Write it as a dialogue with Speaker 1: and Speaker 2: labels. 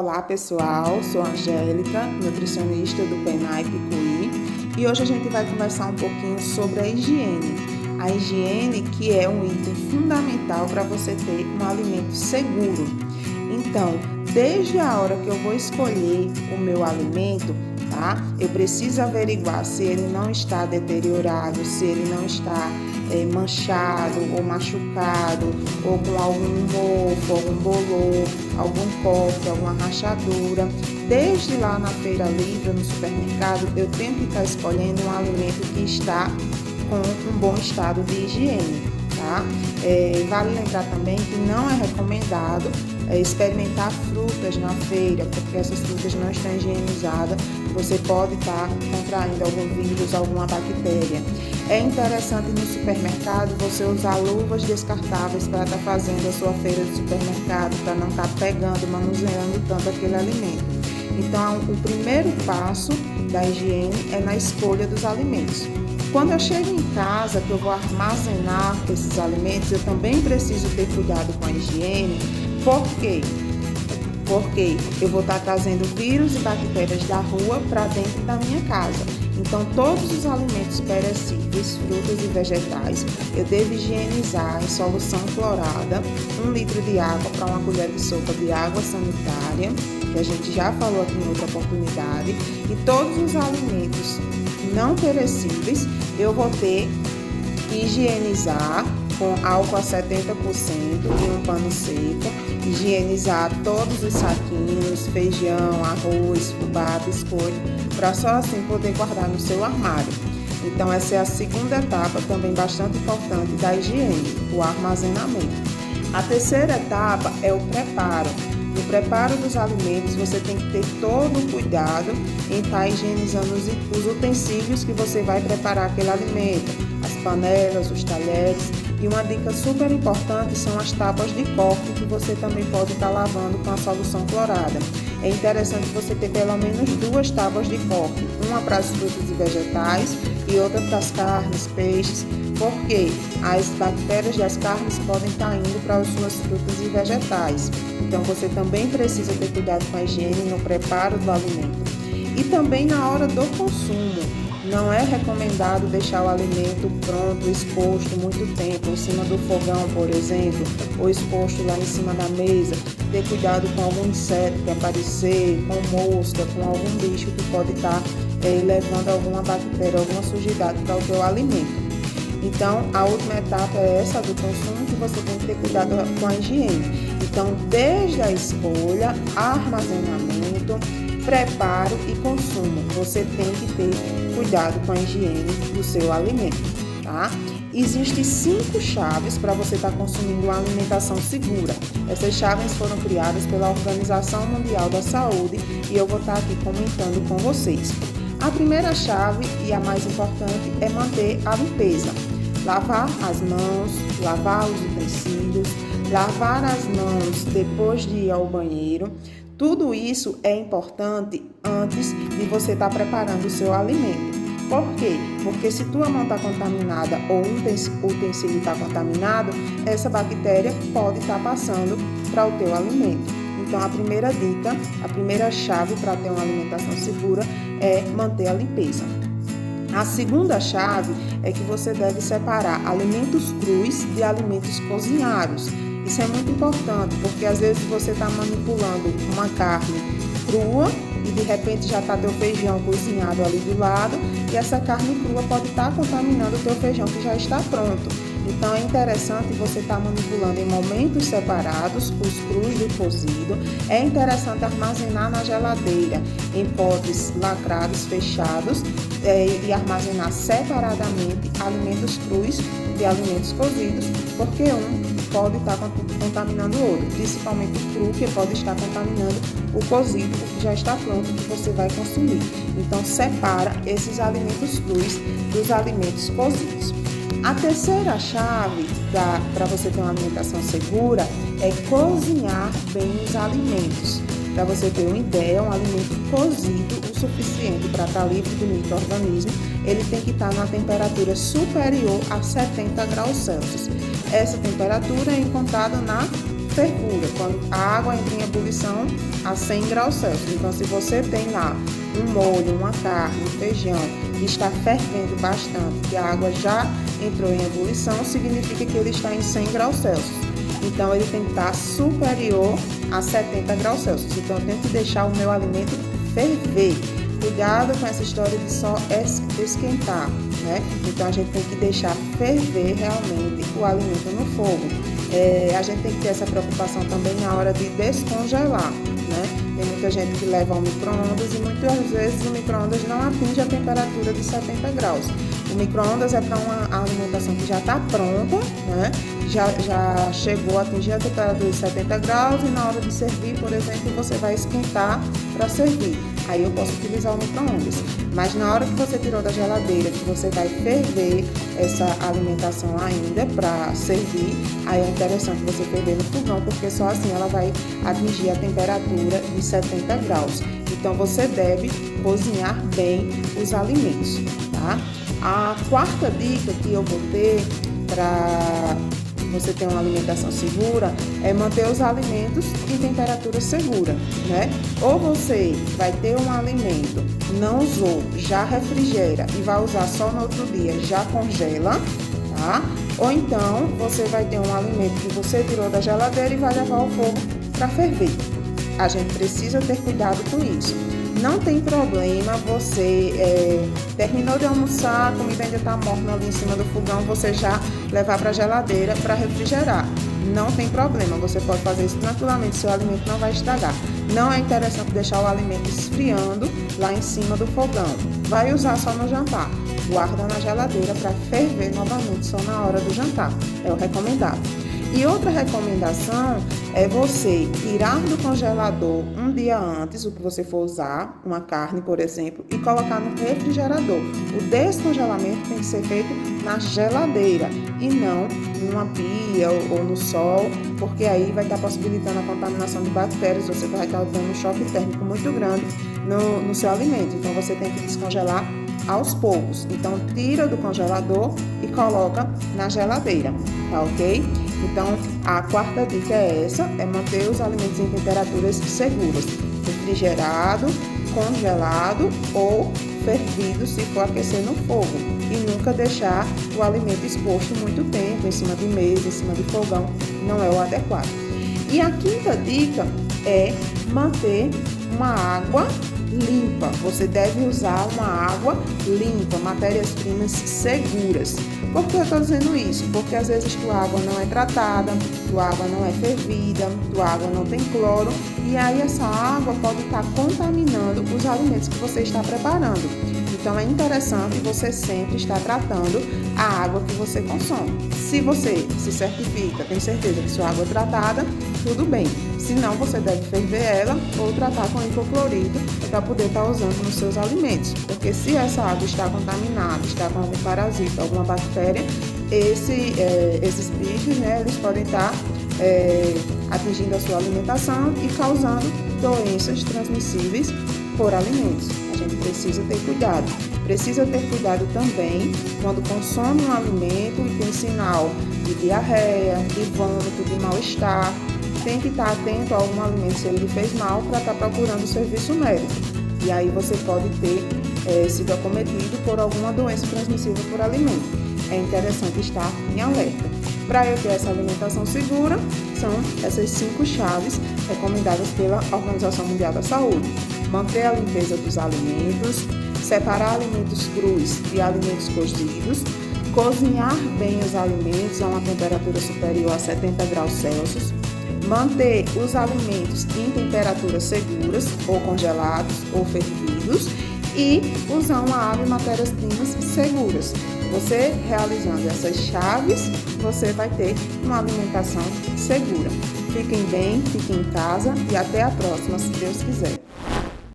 Speaker 1: Olá pessoal, sou Angélica, nutricionista do Penai Picuí, e hoje a gente vai conversar um pouquinho sobre a higiene. A higiene que é um item fundamental para você ter um alimento seguro. Então, desde a hora que eu vou escolher o meu alimento, tá? Eu preciso averiguar se ele não está deteriorado, se ele não está manchado ou machucado, ou com algum mofo, algum bolor, algum corte, alguma rachadura. Desde lá na feira livre, no supermercado, eu tenho que estar escolhendo um alimento que está com um bom estado de higiene, tá? Vale lembrar também que não é recomendado experimentar frutas na feira, porque essas frutas não estão higienizadas, você pode estar contraindo algum vírus, alguma bactéria. É interessante no supermercado você usar luvas descartáveis para estar fazendo a sua feira de supermercado, para não estar pegando, manuseando tanto aquele alimento. Então, o primeiro passo da higiene é na escolha dos alimentos. Quando eu chego em casa, que eu vou armazenar esses alimentos, eu também preciso ter cuidado com a higiene. Por quê? Porque eu vou estar trazendo vírus e bactérias da rua para dentro da minha casa. Então, todos os alimentos perecíveis, frutas e vegetais, eu devo higienizar em solução clorada, 1 litro de água para uma colher de sopa de água sanitária, que a gente já falou aqui em outra oportunidade, e todos os alimentos não perecíveis, eu vou ter que higienizar com álcool a 70% e um pano seco, higienizar todos os saquinhos, feijão, arroz, fubá, biscoito, para só assim poder guardar no seu armário. Então essa é a segunda etapa, também bastante importante da higiene, o armazenamento. A terceira etapa é o preparo. No preparo dos alimentos, você tem que ter todo o cuidado em estar higienizando os utensílios que você vai preparar aquele alimento, as panelas, os talheres. E uma dica super importante são as tábuas de corte, que você também pode estar lavando com a solução clorada. É interessante você ter pelo menos 2 tábuas de corte, uma para as frutas e vegetais e outra para as carnes, peixes, porque as bactérias das carnes podem estar indo para as suas frutas e vegetais. Então você também precisa ter cuidado com a higiene no preparo do alimento. E também na hora do consumo. Não é recomendado deixar o alimento pronto, exposto muito tempo, em cima do fogão, por exemplo, ou exposto lá em cima da mesa. Ter cuidado com algum inseto que aparecer, com mosca, com algum bicho que pode estar levando alguma bactéria, alguma sujidade para o teu alimento. Então, a última etapa é essa do consumo, que você tem que ter cuidado com a higiene. Então, desde a escolha, armazenamento, preparo e consumo, você tem que ter cuidado com a higiene do seu alimento, tá? Existem 5 chaves para você estar consumindo uma alimentação segura. Essas chaves foram criadas pela Organização Mundial da Saúde e eu vou estar aqui comentando com vocês. A primeira chave e a mais importante é manter a limpeza. Lavar as mãos, lavar os utensílios, lavar as mãos depois de ir ao banheiro. Tudo isso é importante antes de você estar preparando o seu alimento. Por quê? Porque se tua mão está contaminada ou o utensílio está contaminado, essa bactéria pode estar passando para o teu alimento. Então, a primeira dica, a primeira chave para ter uma alimentação segura é manter a limpeza. A segunda chave é que você deve separar alimentos crus de alimentos cozinhados. Isso é muito importante, porque às vezes você está manipulando uma carne crua e de repente já está teu feijão cozinhado ali do lado e essa carne crua pode estar contaminando o teu feijão que já está pronto. Então é interessante você estar manipulando em momentos separados os crus do cozido. É interessante armazenar na geladeira em potes lacrados, fechados e armazenar separadamente alimentos crus de alimentos cozidos, porque um pode estar contaminando o outro, principalmente o cru, que pode estar contaminando o cozido, que já está pronto, que você vai consumir. Então, separa esses alimentos crus dos alimentos cozidos. A terceira chave para você ter uma alimentação segura é cozinhar bem os alimentos. Para você ter uma ideia, um alimento cozido o suficiente para estar livre do micro-organismo, ele tem que estar numa temperatura superior a 70 graus Celsius. Essa temperatura é encontrada na fervura, quando a água entra em ebulição a 100 graus Celsius. Então, se você tem lá um molho, uma carne, um feijão que está fervendo bastante, que a água já entrou em ebulição, significa que ele está em 100 graus Celsius. Então, ele tem que estar superior a 70 graus Celsius. Então, eu tenho que deixar o meu alimento ferver. Cuidado com essa história de só esquentar, né? Então, a gente tem que deixar ferver realmente o alimento no fogo. A gente tem que ter essa preocupação também na hora de descongelar, né? Tem muita gente que leva ao micro-ondas e muitas vezes o micro-ondas não atinge a temperatura de 70 graus. O micro-ondas é para uma alimentação que já está pronta, né? Já chegou a atingir a temperatura de 70 graus e na hora de servir, por exemplo, você vai esquentar para servir. Aí eu posso utilizar o micro-ondas. Mas na hora que você tirou da geladeira, que você vai ferver essa alimentação ainda para servir, aí é interessante você ferver no fogão, porque só assim ela vai atingir a temperatura de 70 graus. Então você deve cozinhar bem os alimentos, tá? A quarta dica que eu vou ter para você ter uma alimentação segura é manter os alimentos em temperatura segura, né? Ou você vai ter um alimento, não usou, já refrigera e vai usar só no outro dia, já congela, tá? Ou então você vai ter um alimento que você tirou da geladeira e vai levar ao fogo para ferver. A gente precisa ter cuidado com isso. Não tem problema você terminou de almoçar, a comida ainda está morna ali em cima do fogão, você já levar para a geladeira para refrigerar. Não tem problema, você pode fazer isso tranquilamente, seu alimento não vai estragar. Não é interessante deixar o alimento esfriando lá em cima do fogão. Vai usar só no jantar. Guarda na geladeira para ferver novamente só na hora do jantar. É o recomendado. E outra recomendação é você tirar do congelador um dia antes o que você for usar, uma carne, por exemplo, e colocar no refrigerador. O descongelamento tem que ser feito na geladeira e não numa pia ou no sol, porque aí vai estar possibilitando a contaminação de bactérias, você vai estar dando um choque térmico muito grande no seu alimento. Então, você tem que descongelar aos poucos. Então, tira do congelador e coloca na geladeira, tá ok? Então, a quarta dica é essa, é manter os alimentos em temperaturas seguras, refrigerado, congelado ou fervido se for aquecer no fogo. E nunca deixar o alimento exposto muito tempo, em cima de mesa, em cima de fogão, não é o adequado. E a quinta dica é manter uma água limpa. Você deve usar uma água limpa, matérias-primas seguras. Por que eu estou dizendo isso? Porque às vezes tua água não é tratada, tua água não é fervida, tua água não tem cloro e aí essa água pode estar contaminando os alimentos que você está preparando. Então é interessante você sempre estar tratando a água que você consome. Se você se certifica, tem certeza que sua água é tratada, tudo bem. Se não, você deve ferver ela ou tratar com hipoclorito para poder estar usando nos seus alimentos. Porque se essa água está contaminada, está com algum parasita, alguma bactéria, esses bichos, né, eles podem estar atingindo a sua alimentação e causando doenças transmissíveis por alimentos. A gente precisa ter cuidado. Precisa ter cuidado também quando consome um alimento e tem sinal de diarreia, de vômito, de mal-estar. Tem que estar atento a algum alimento se ele lhe fez mal para estar procurando o serviço médico. E aí você pode ter sido acometido por alguma doença transmissível por alimento. É interessante estar em alerta. Para eu ter essa alimentação segura, são essas 5 chaves recomendadas pela Organização Mundial da Saúde. Manter a limpeza dos alimentos, separar alimentos crus de alimentos cozidos, cozinhar bem os alimentos a uma temperatura superior a 70 graus Celsius, manter os alimentos em temperaturas seguras, ou congelados, ou fervidos, e usar uma água e matérias-primas seguras. Você realizando essas chaves, você vai ter uma alimentação segura. Fiquem bem, fiquem em casa e até a próxima, se Deus quiser.